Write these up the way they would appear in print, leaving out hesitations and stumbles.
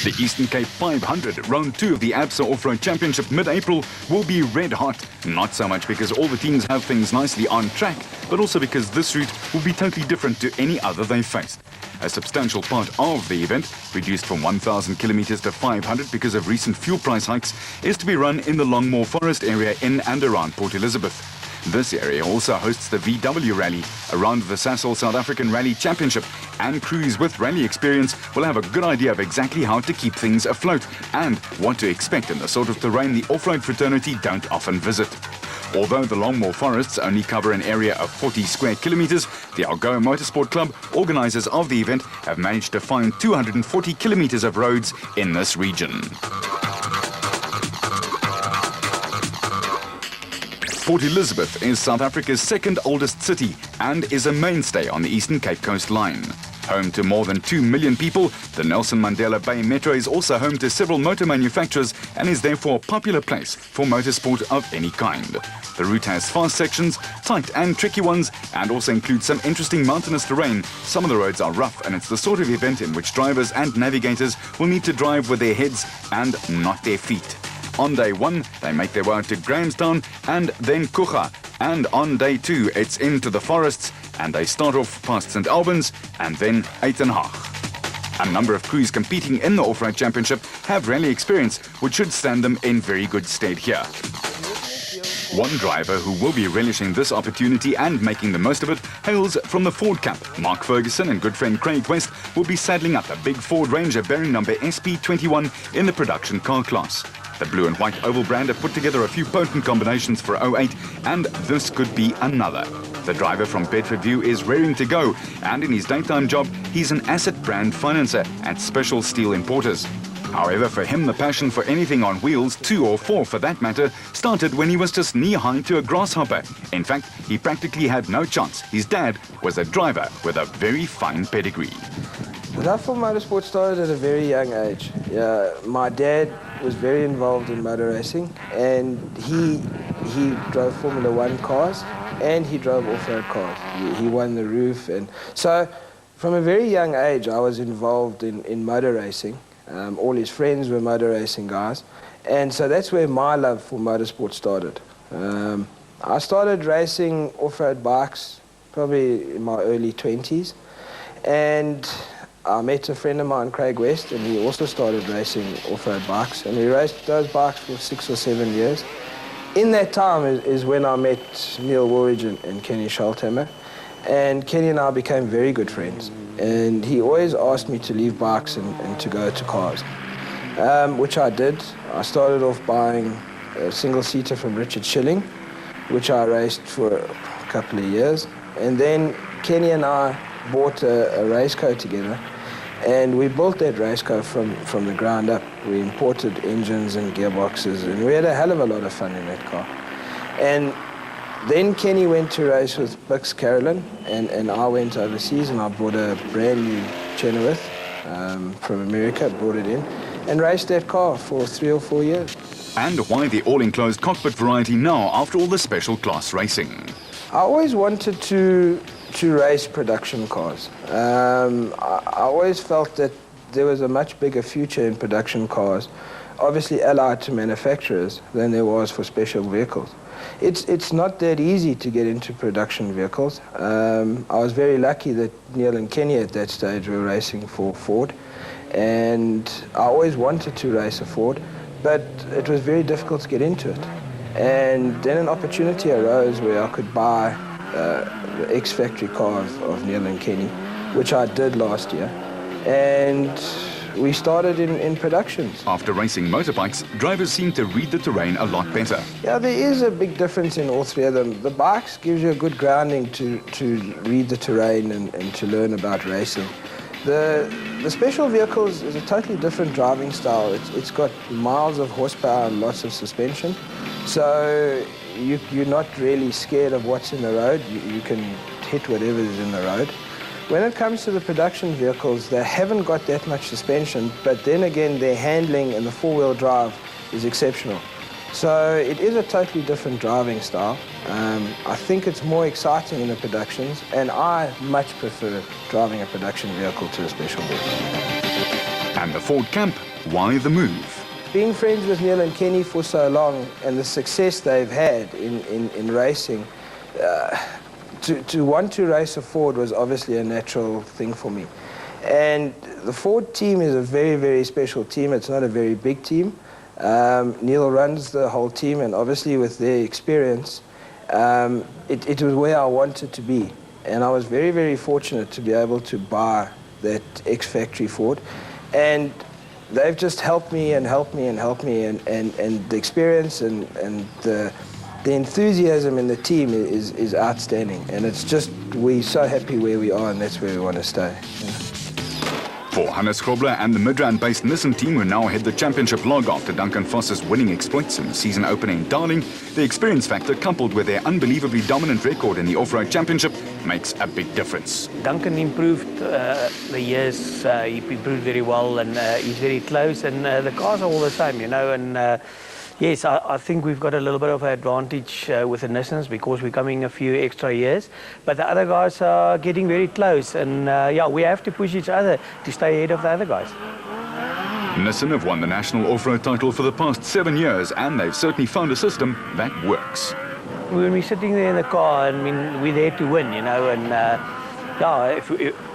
The Eastern Cape 500, round 2 of the ABSA Off-Road Championship mid-April, will be red hot. Not so much because all the teams have things nicely on track, but also because this route will be totally different to any other they've faced. A substantial part of the event, reduced from 1,000 kilometers to 500 because of recent fuel price hikes, is to be run in the Longmore Forest area in and around Port Elizabeth. This area also hosts the VW Rally, a round of the Sasol South African Rally Championship, and crews with rally experience will have a good idea of exactly how to keep things afloat and what to expect in the sort of terrain the off-road fraternity don't often visit. Although the Longmore Forests only cover an area of 40 square kilometers, the Algoa Motorsport Club, organisers of the event, have managed to find 240 kilometers of roads in this region. Port Elizabeth is South Africa's second oldest city and is a mainstay on the Eastern Cape coastline. Home to more than 2 million people, the Nelson Mandela Bay Metro is also home to several motor manufacturers and is therefore a popular place for motorsport of any kind. The route has fast sections, tight and tricky ones, and also includes some interesting mountainous terrain. Some of the roads are rough, and it's the sort of event in which drivers and navigators will need to drive with their heads and not their feet. On day 1, they make their way out to Grahamstown and then Kucha. And on day 2, it's into the forests, and they start off past St Albans and then Uitenhage. A number of crews competing in the Off-Road Championship have rally experience, which should stand them in very good stead here. One driver who will be relishing this opportunity and making the most of it hails from the Ford Cup. Mark Ferguson and good friend Craig West will be saddling up a big Ford Ranger bearing number SP21 in the production car class. The blue and white oval brand have put together a few potent combinations for 08, and this could be another. The driver from Bedfordview is raring to go, and in his daytime job, he's an asset brand financer at Special Steel Importers. However, for him, the passion for anything on wheels, 2 or 4 for that matter, started when he was just knee-high to a grasshopper. In fact, he practically had no chance. His dad was a driver with a very fine pedigree. The love for motorsport started at a very young age. My dad was very involved in motor racing, and he drove Formula 1 cars and he drove off-road cars. He won the roof, and so from a very young age I was involved in motor racing. All his friends were motor racing guys, and so that's where my love for motorsport started. I started racing off-road bikes probably in my early 20s, and I met a friend of mine, Craig West, and he also started racing off-road bikes, and we raced those bikes for 6 or 7 years. In that time is when I met Neil Woolridge and Kenny Schalthammer, and Kenny and I became very good friends, and he always asked me to leave bikes and to go to cars, which I did. I started off buying a single-seater from Richard Schilling, which I raced for a couple of years, and then Kenny and I bought a race car together, and we built that race car from the ground up. We imported engines and gearboxes, and we had a hell of a lot of fun in that car. And then Kenny went to race with Bix Carolyn, and I went overseas, and I bought a brand new Chenoweth from America, brought it in, and raced that car for 3 or 4 years. And why the all-enclosed cockpit variety now after all the special class racing? I always wanted to race production cars. I always felt that there was a much bigger future in production cars, obviously allied to manufacturers, than there was for special vehicles. It's not that easy to get into production vehicles. I was very lucky that Neil and Kenny at that stage were racing for Ford, and I always wanted to race a Ford, but it was very difficult to get into it. And then an opportunity arose where I could buy the ex-factory car of Neil and Kenny, which I did last year, and we started in productions. After racing motorbikes, drivers seem to read the terrain a lot better. Yeah, there is a big difference in all three of them. The bikes gives you a good grounding to read the terrain and to learn about racing. The special vehicles is a totally different driving style. It's got miles of horsepower and lots of suspension, so you're not really scared of what's in the road. You can hit whatever is in the road. When it comes to the production vehicles, they haven't got that much suspension, but then again, their handling and the four-wheel drive is exceptional. So it is a totally different driving style. I think it's more exciting in the productions, and I much prefer driving a production vehicle to a special vehicle. And the Ford camp, why the move? Being friends with Neil and Kenny for so long and the success they've had in racing, to want to race a Ford was obviously a natural thing for me. And the Ford team is a very, very special team. It's not a very big team. Neil runs the whole team, and obviously with their experience, it was where I wanted to be. And I was very, very fortunate to be able to buy that ex-factory Ford. And they've just helped me and helped me and helped me, and the experience and the enthusiasm in the team is outstanding. And it's just, we're so happy where we are, and that's where we want to stay. Yeah. For Hannes Grobler and the Midrand-based Nissan team, who now head the championship log after Duncan Foss's winning exploits in the season opener in Darling, the experience factor coupled with their unbelievably dominant record in the off-road championship makes a big difference. Duncan improved the years, he improved very well, and he's very close, and the cars are all the same, you know, and yes, I think we've got a little bit of an advantage with the Nissans because we're coming a few extra years. But the other guys are getting very close, and yeah, we have to push each other to stay ahead of the other guys. Nissan have won the national off-road title for the past 7 years, and they've certainly found a system that works. When we're sitting there in the car, I mean, we're there to win, you know, and yeah, if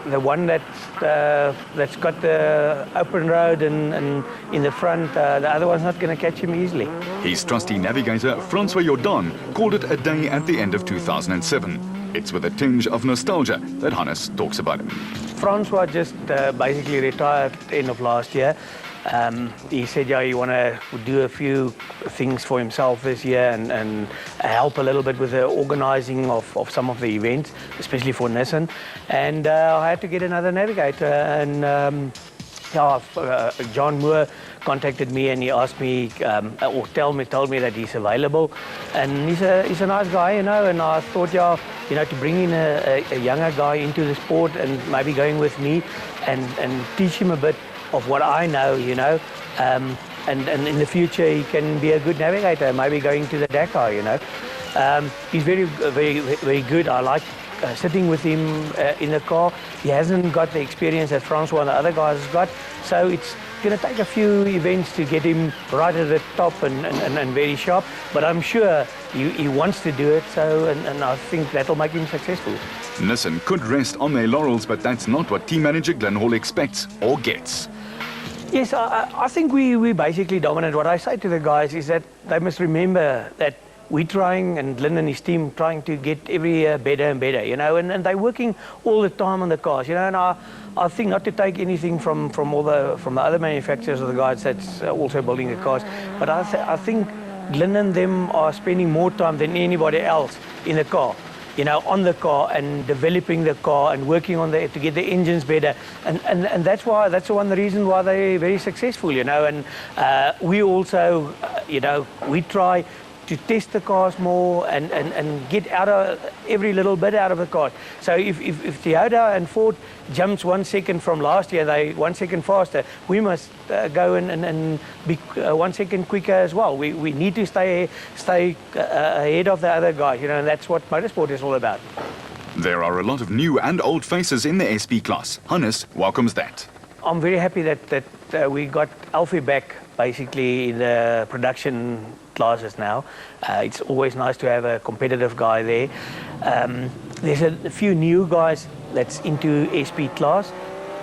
the one that's got the open road and in the front, the other one's not going to catch him easily. His trusty navigator, Francois Jordan, called it a day at the end of 2007. It's with a tinge of nostalgia that Hannes talks about him. Francois just basically retired at the end of last year. He said, yeah, he want to do a few things for himself this year and help a little bit with the organizing of some of the events, especially for Nissan. And I had to get another navigator, and yeah, John Moore contacted me and he asked me, or told me that he's available. And he's a nice guy, you know, and I thought, yeah, you know, to bring in a younger guy into the sport and maybe going with me and teach him a bit of what I know, you know, and in the future he can be a good navigator, maybe going to the Dakar, you know. He's very, very, very good. I like sitting with him in the car. He hasn't got the experience that Francois and the other guys has got, so it's going to take a few events to get him right at the top and very sharp, but I'm sure he wants to do it, so and I think that'll make him successful. Nissan could rest on their laurels, but that's not what team manager Glenn Hall expects or gets. Yes, I think we basically dominant. What I say to the guys is that they must remember that we're trying, and Glenn and his team trying to get every year better and better, you know, and they're working all the time on the cars, you know, and I think not to take anything from the other manufacturers or the guys that's also building the cars, but I think Glenn and them are spending more time than anybody else in the car, you know, on the car and developing the car and working on to get the engines better, and that's one of the reasons why they're very successful, you know, and we also, you know, we try to test the cars more and get out of every little bit out of the car. So if Toyota and Ford jumps 1 second from last year, they 1 second faster, we must go and be 1 second quicker as well. We need to stay ahead of the other guys, you know, and that's what motorsport is all about. There are a lot of new and old faces in the SP class. Hannes welcomes that. I'm very happy that we got Alfie back basically in the production classes now. It's always nice to have a competitive guy there. There's a few new guys that's into SP class.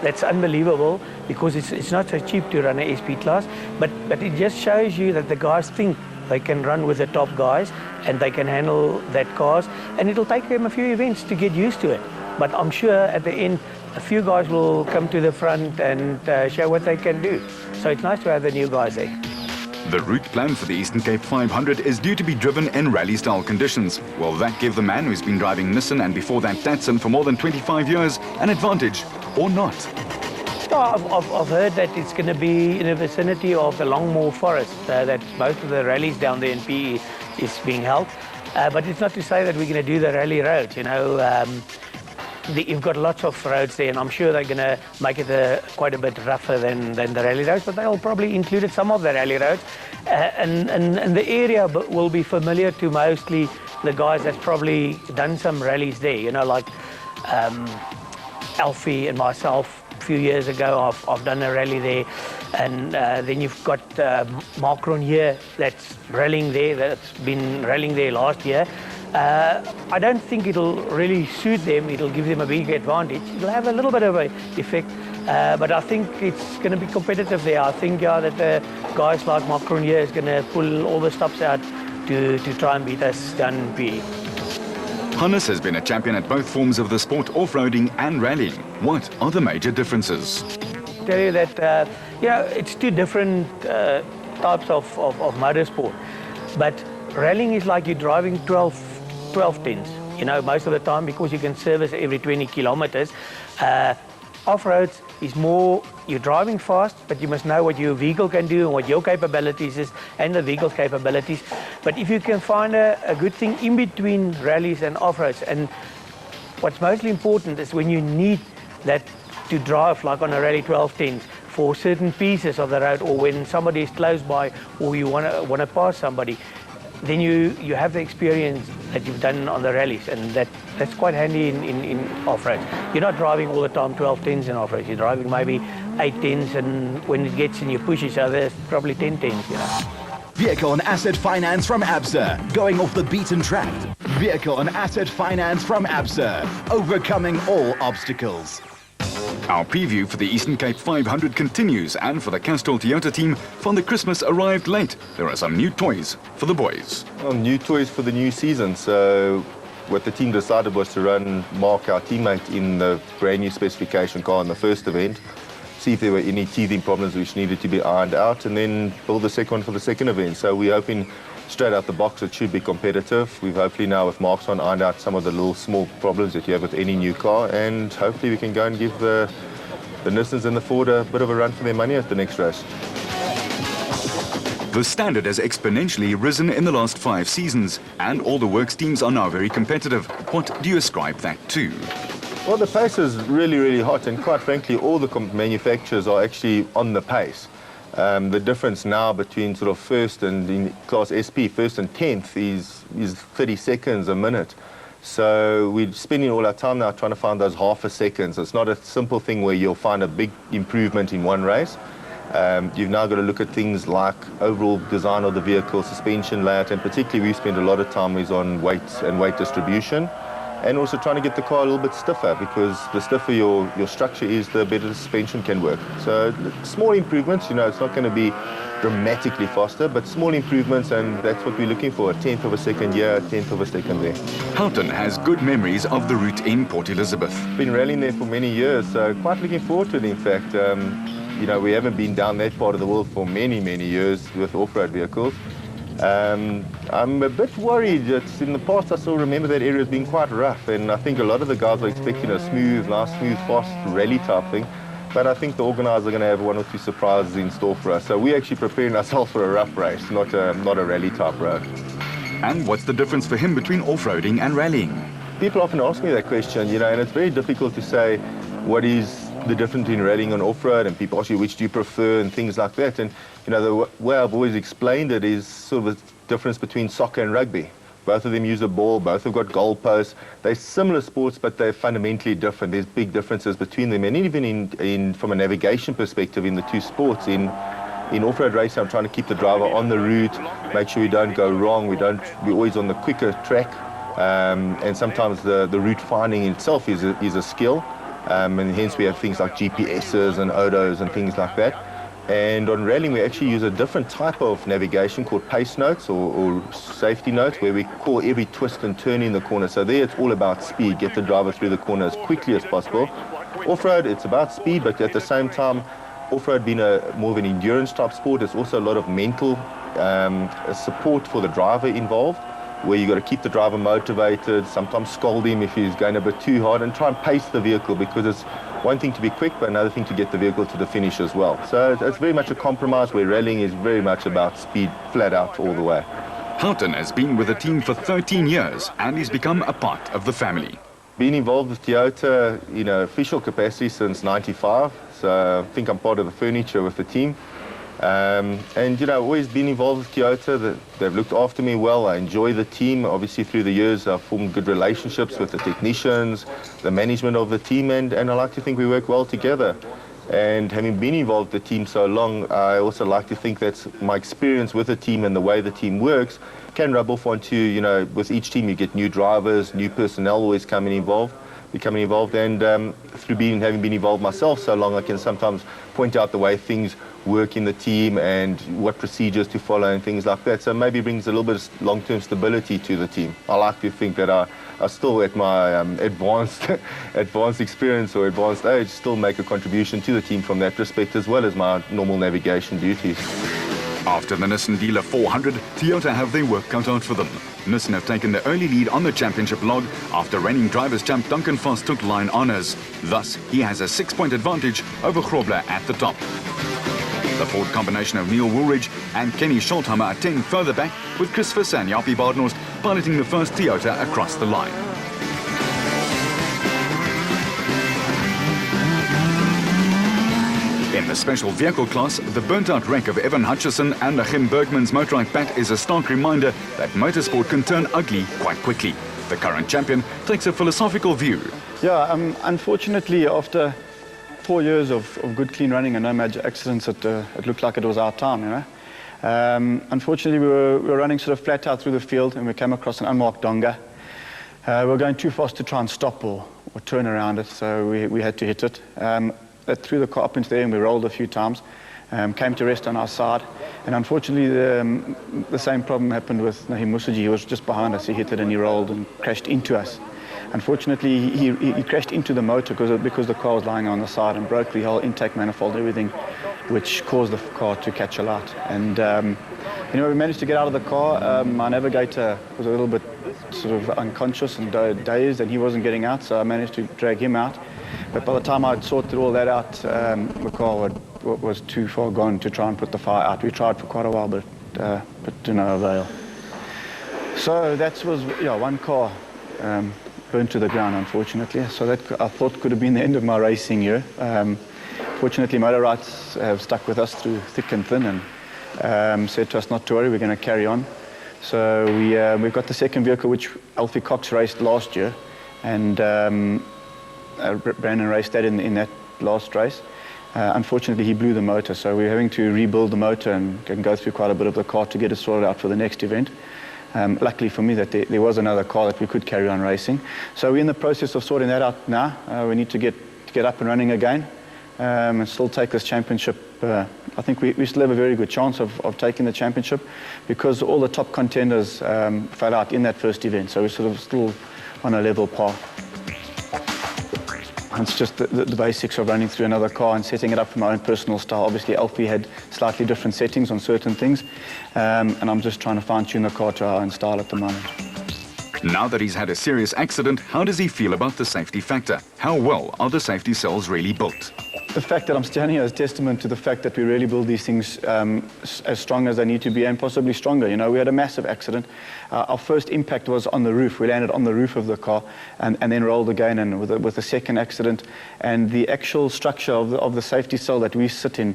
That's unbelievable because it's not so cheap to run an SP class, but it just shows you that the guys think they can run with the top guys and they can handle that cars, and it'll take them a few events to get used to it. But I'm sure at the end a few guys will come to the front and show what they can do. So it's nice to have the new guys there. The route plan for the Eastern Cape 500 is due to be driven in rally-style conditions. Will that give the man who's been driving Nissan and before that Datsun for more than 25 years an advantage or not? I've heard that it's going to be in the vicinity of the Longmore Forest, that most of the rallies down there in PE is being held. But it's not to say that we're going to do the rally roads, you know. You've got lots of roads there, and I'm sure they're going to make it quite a bit rougher than the rally roads, but they'll probably include some of the rally roads. And the area will be familiar to mostly the guys that's probably done some rallies there, you know, like Alfie and myself few years ago. I've done a rally there, and then you've got Macron here that's rallying there. That's been rallying there last year. I don't think it'll really suit them. It'll give them a big advantage. It'll have a little bit of an effect, but I think it's going to be competitive there. I think that guys like Macron here is going to pull all the stops out to try and beat us down in PE. Hannes has been a champion at both forms of the sport, off-roading and rallying. What are the major differences? Tell you that it's two different types of motorsport, but rallying is like you're driving 12 tens, most of the time, because you can service every 20 kilometers. Off-roads is more, you're driving fast, but you must know what your vehicle can do and what your capabilities is and the vehicle's capabilities. But if you can find a good thing in between rallies and off-roads, and what's mostly important is when you need that to drive, like on a rally 1210s, for certain pieces of the road, or when somebody is close by, or you want to pass somebody, then you have the experience that you've done on the rallies, and that's quite handy in off-roads. You're not driving all the time 1210s in off-roads. You're driving maybe 810s, and when it gets in, you push each other, it's probably 1010s, Vehicle and Asset Finance from ABSA, going off the beaten track. Vehicle and Asset Finance from ABSA, overcoming all obstacles. Our preview for the Eastern Cape 500 continues, and for the Castrol Toyota team, Father Christmas arrived late. There are some new toys for the boys. Well, new toys for the new season. So what the team decided was to run Mark, our teammate, in the brand new specification car in the first event, see if there were any teething problems which needed to be ironed out, and then build the second one for the second event. So we're hoping straight out the box it should be competitive. We've hopefully now, with Mark's on, ironed out some of the little small problems that you have with any new car, and hopefully we can go and give the Nissans and the Ford a bit of a run for their money at the next race. The standard has exponentially risen in the last 5 seasons, and all the works teams are now very competitive. What do you ascribe that to? Well, the pace is really, really hot, and quite frankly, all the manufacturers are actually on the pace. The difference now between sort of first and in Class SP, first and 10th, is 30 seconds a minute. So we're spending all our time now trying to find those half a second. So it's not a simple thing where you'll find a big improvement in one race. You've now got to look at things like overall design of the vehicle, suspension layout, and particularly we spend a lot of time is on weight and weight distribution, and also trying to get the car a little bit stiffer, because the stiffer your structure is, the better the suspension can work. So small improvements, it's not going to be dramatically faster, but small improvements, and that's what we're looking for, a 10th of a second here, a 10th of a second there. Houghton has good memories of the route in Port Elizabeth. Been rallying there for many years, so quite looking forward to it. In fact, we haven't been down that part of the world for many, many years with off-road vehicles. I'm a bit worried that in the past I still remember that area as being quite rough, and I think a lot of the guys are expecting a nice, smooth, fast rally type thing. But I think the organisers are going to have one or two surprises in store for us. So we're actually preparing ourselves for a rough race, not a rally type road. And what's the difference for him between off-roading and rallying? People often ask me that question, and it's very difficult to say what is the difference between rallying and off-road, and people ask you which do you prefer and things like that. And the way I've always explained it is sort of the difference between soccer and rugby. Both of them use a ball, both have got goalposts. They're similar sports, but they're fundamentally different. There's big differences between them, and even from a navigation perspective in the two sports. In off-road racing, I'm trying to keep the driver on the route, make sure we don't go wrong. We're always on the quicker track, and sometimes the route finding itself is a skill, and hence we have things like GPSs and ODOs and things like that. And on rallying, we actually use a different type of navigation called pace notes or safety notes, where we call every twist and turn in the corner. So there it's all about speed, get the driver through the corner as quickly as possible. Off-road, it's about speed, but at the same time, off-road being more of an endurance type sport, there's also a lot of mental support for the driver involved, where you've got to keep the driver motivated, sometimes scold him if he's going a bit too hard, and try and pace the vehicle, because it's one thing to be quick, but another thing to get the vehicle to the finish as well. So it's very much a compromise, where rallying is very much about speed, flat out, all the way. Houghton has been with the team for 13 years and he's become a part of the family. Been involved with Toyota in official capacity since '95, so I think I'm part of the furniture with the team. And, you know, I've always been involved with Toyota. They've looked after me well. I enjoy the team. Obviously, through the years, I've formed good relationships with the technicians, the management of the team, and I like to think we work well together. And having been involved with the team so long, I also like to think that my experience with the team and the way the team works can rub off onto, you know, with each team you get new drivers, new personnel always becoming involved. And through having been involved myself so long, I can sometimes point out the way things work in the team and what procedures to follow and things like that. So maybe brings a little bit of long-term stability to the team. I like to think that I still, at my advanced experience or advanced age, still make a contribution to the team from that respect, as well as my normal navigation duties. After the Nissan Dealer 400, Toyota have their work cut out for them. Nissan have taken the early lead on the championship log after reigning drivers' champ Duncan Foss took line honours. Thus, he has a 6-point advantage over Grobler at the top. The Ford combination of Neil Woolridge and Kenny Schultheimer are 10 further back, with Chris Viss and Jaapie Badenhorst piloting the first Toyota across the line. In the special vehicle class, the burnt-out wreck of Evan Hutchison and Achim Bergman's motorized bat is a stark reminder that motorsport can turn ugly quite quickly. The current champion takes a philosophical view. Yeah, unfortunately, after 4 years of good clean running and no major accidents, it looked like it was our time, you know. Unfortunately, we were running sort of flat out through the field, and we came across an unmarked Donga. We were going too fast to try and stop or turn around it, so we had to hit it. That threw the car up into the air, and we rolled a few times. Came to rest on our side, and unfortunately the same problem happened with Naheem Musaji. He was just behind us, he hit it and he rolled and crashed into us. Unfortunately, he crashed into the motor because the car was lying on the side and broke the whole intake manifold, everything, which caused the car to catch a light. And you know, we managed to get out of the car. My navigator was a little bit sort of unconscious and dazed, and he wasn't getting out, so I managed to drag him out. But by the time I'd sorted all that out, the car was too far gone to try and put the fire out. We tried for quite a while, but to no avail. So that was, yeah, one car burned to the ground, unfortunately. So that, I thought, could have been the end of my racing year. Fortunately, Motor Rights have stuck with us through thick and thin and said to us not to worry, we're going to carry on. So we've got the second vehicle, which Alfie Cox raced last year, and Brandon raced that in that last race. Unfortunately, he blew the motor, so we're having to rebuild the motor and go through quite a bit of the car to get it sorted out for the next event. Luckily for me that there was another car that we could carry on racing. So we're in the process of sorting that out now. We need to get up and running again and still take this championship. I think we still have a very good chance of taking the championship because all the top contenders fell out in that first event, so we're sort of still on a level par. It's just the basics of running through another car and setting it up for my own personal style. Obviously, Alfie had slightly different settings on certain things, and I'm just trying to fine-tune the car to our own style at the moment. Now that he's had a serious accident, how does he feel about the safety factor? How well are the safety cells really built? The fact that I'm standing here is testament to the fact that we really build these things as strong as they need to be and possibly stronger. You know, we had a massive accident. Our first impact was on the roof. We landed on the roof of the car and then rolled again, and with a second accident. And the actual structure of the safety cell that we sit in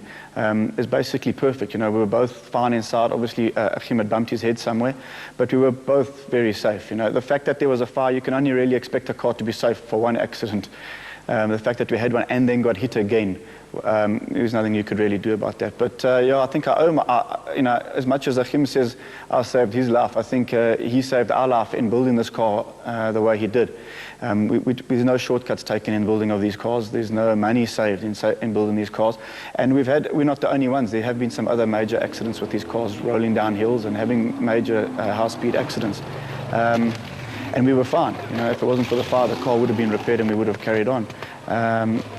is basically perfect. You know, we were both fine inside. Obviously, Achim had bumped his head somewhere, but we were both very safe. You know, the fact that there was a fire, you can only really expect a car to be safe for one accident. The fact that we had one and then got hit again, there's nothing you could really do about that. But yeah, I think I owe you know, as much as Achim says I saved his life, I think he saved our life in building this car the way he did. There's no shortcuts taken in building of these cars. There's no money saved in building these cars. And we're not the only ones. There have been some other major accidents with these cars rolling down hills and having major high-speed accidents. And we were fine. You know, if it wasn't for the fire, the car would have been repaired and we would have carried on.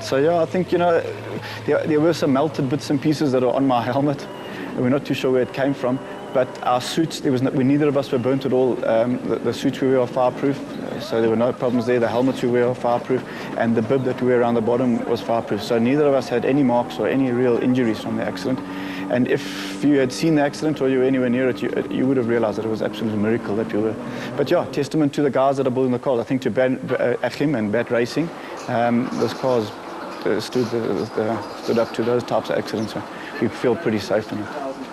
So yeah, I think, you know, there were some melted bits and pieces that are on my helmet. We're not too sure where it came from, but our suits, neither of us were burnt at all. The suits we wear are fireproof, so there were no problems there. The helmets we wear are fireproof, and the bib that we wear around the bottom was fireproof. So neither of us had any marks or any real injuries from the accident. And if you had seen the accident or you were anywhere near it, you would have realized that it was absolutely a miracle that we were. But yeah, testament to the guys that are building the cars. I think to Achim and Bat Racing, this car's stood up to those types of accidents. So we feel pretty safe in it.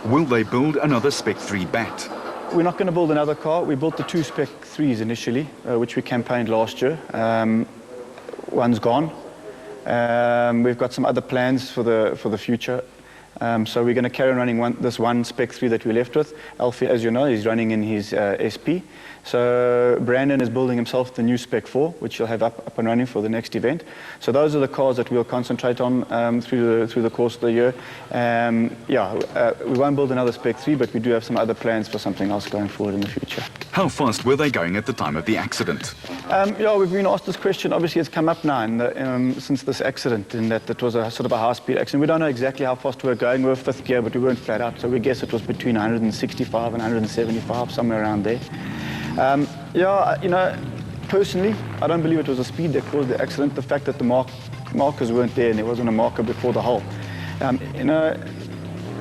Will they build another Spec 3 Bat? We're not going to build another car. We built the 2 Spec 3s initially, which we campaigned last year. One's gone. We've got some other plans for the future. So we're going to carry on running this one Spec 3 that we left with. Alfie, as you know, he's running in his SP. So Brandon is building himself the new Spec 4, which he'll have up and running for the next event. So those are the cars that we'll concentrate on through the course of the year. We won't build another Spec 3, but we do have some other plans for something else going forward in the future. How fast were they going at the time of the accident? We've been asked this question. Obviously, it's come up now since this accident, in that it was a sort of a high-speed accident. We don't know exactly how fast we were going. We were 5th gear, but we weren't flat out. So we guess it was between 165 and 175, somewhere around there. Personally, I don't believe it was the speed that caused the accident. The fact that the markers weren't there and there wasn't a marker before the hole.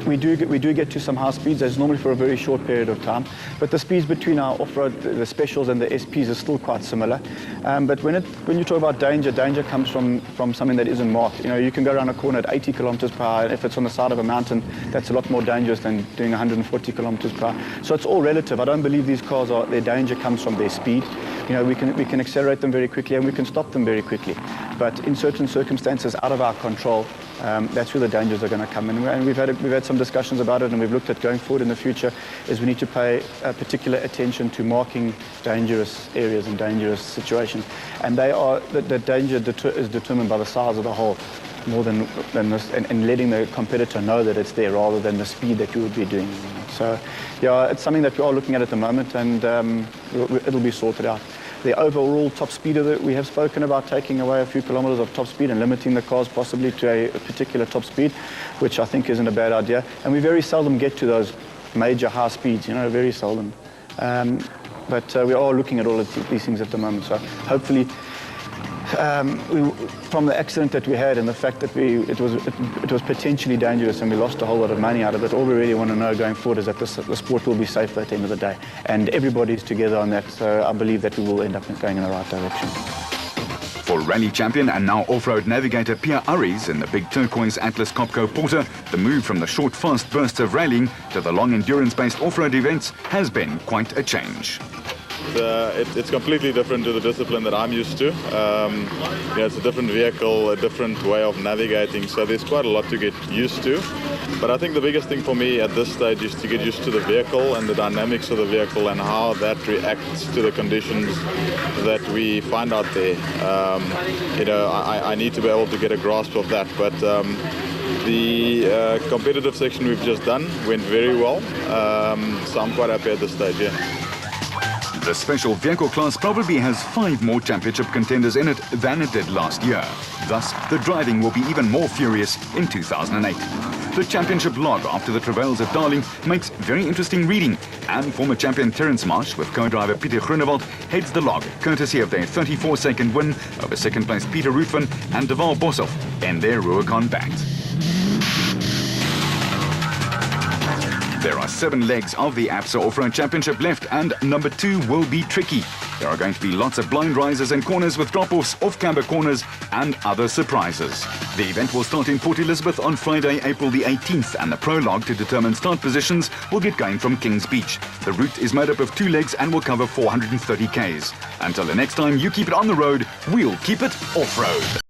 We do get to some high speeds. That's normally for a very short period of time. But the speeds between our off-road, the specials and the SPs are still quite similar. But when you talk about danger comes from something that isn't marked. You can go around a corner at 80 kilometers per hour. If it's on the side of a mountain, that's a lot more dangerous than doing 140 kilometers per hour. So it's all relative. I don't believe these cars their danger comes from their speed. We can accelerate them very quickly and we can stop them very quickly. But in certain circumstances out of our control, that's where the dangers are going to come in. And we've had some discussions about it, and we've looked at going forward in the future is we need to pay particular attention to marking dangerous areas and dangerous situations. And the danger is determined by the size of the hole more than this, and letting the competitor know that it's there rather than the speed that you would be doing. So, it's something that we are looking at the moment, and it'll be sorted out. The overall top speeder that we have spoken about, taking away a few kilometers of top speed and limiting the cars possibly to a particular top speed, which I think isn't a bad idea. And we very seldom get to those major high speeds, very seldom. But we are looking at all of these things at the moment. So hopefully, from the accident that we had and the fact that it was potentially dangerous and we lost a whole lot of money out of it, all we really want to know going forward is that the sport will be safe at the end of the day. And everybody's together on that, so I believe that we will end up going in the right direction. For rally champion and now off-road navigator Pierre Arries in the big turquoise Atlas Copco Porter, the move from the short, fast bursts of rallying to the long endurance-based off-road events has been quite a change. It's completely different to the discipline that I'm used to. It's a different vehicle, a different way of navigating, so there's quite a lot to get used to. But I think the biggest thing for me at this stage is to get used to the vehicle and the dynamics of the vehicle and how that reacts to the conditions that we find out there. I need to be able to get a grasp of that, but the competitive section we've just done went very well, so I'm quite happy at this stage, yeah. The special vehicle class probably has 5 more championship contenders in it than it did last year. Thus, the driving will be even more furious in 2008. The championship log after the travails at Darling makes very interesting reading, and former champion Terence Marsh with co-driver Pieter Groenewald heads the log, courtesy of their 34-second win over second-place Peter Ruthven and Deval Boshoff in their Rubicon Bat. There are 7 legs of the ABSA Off-Road Championship left, and number 2 will be tricky. There are going to be lots of blind rises and corners with drop-offs, off-camber corners, and other surprises. The event will start in Port Elizabeth on Friday, April the 18th, and the prologue to determine start positions will get going from Kings Beach. The route is made up of 2 legs and will cover 430 k's. Until the next time you keep it on the road, we'll keep it off-road.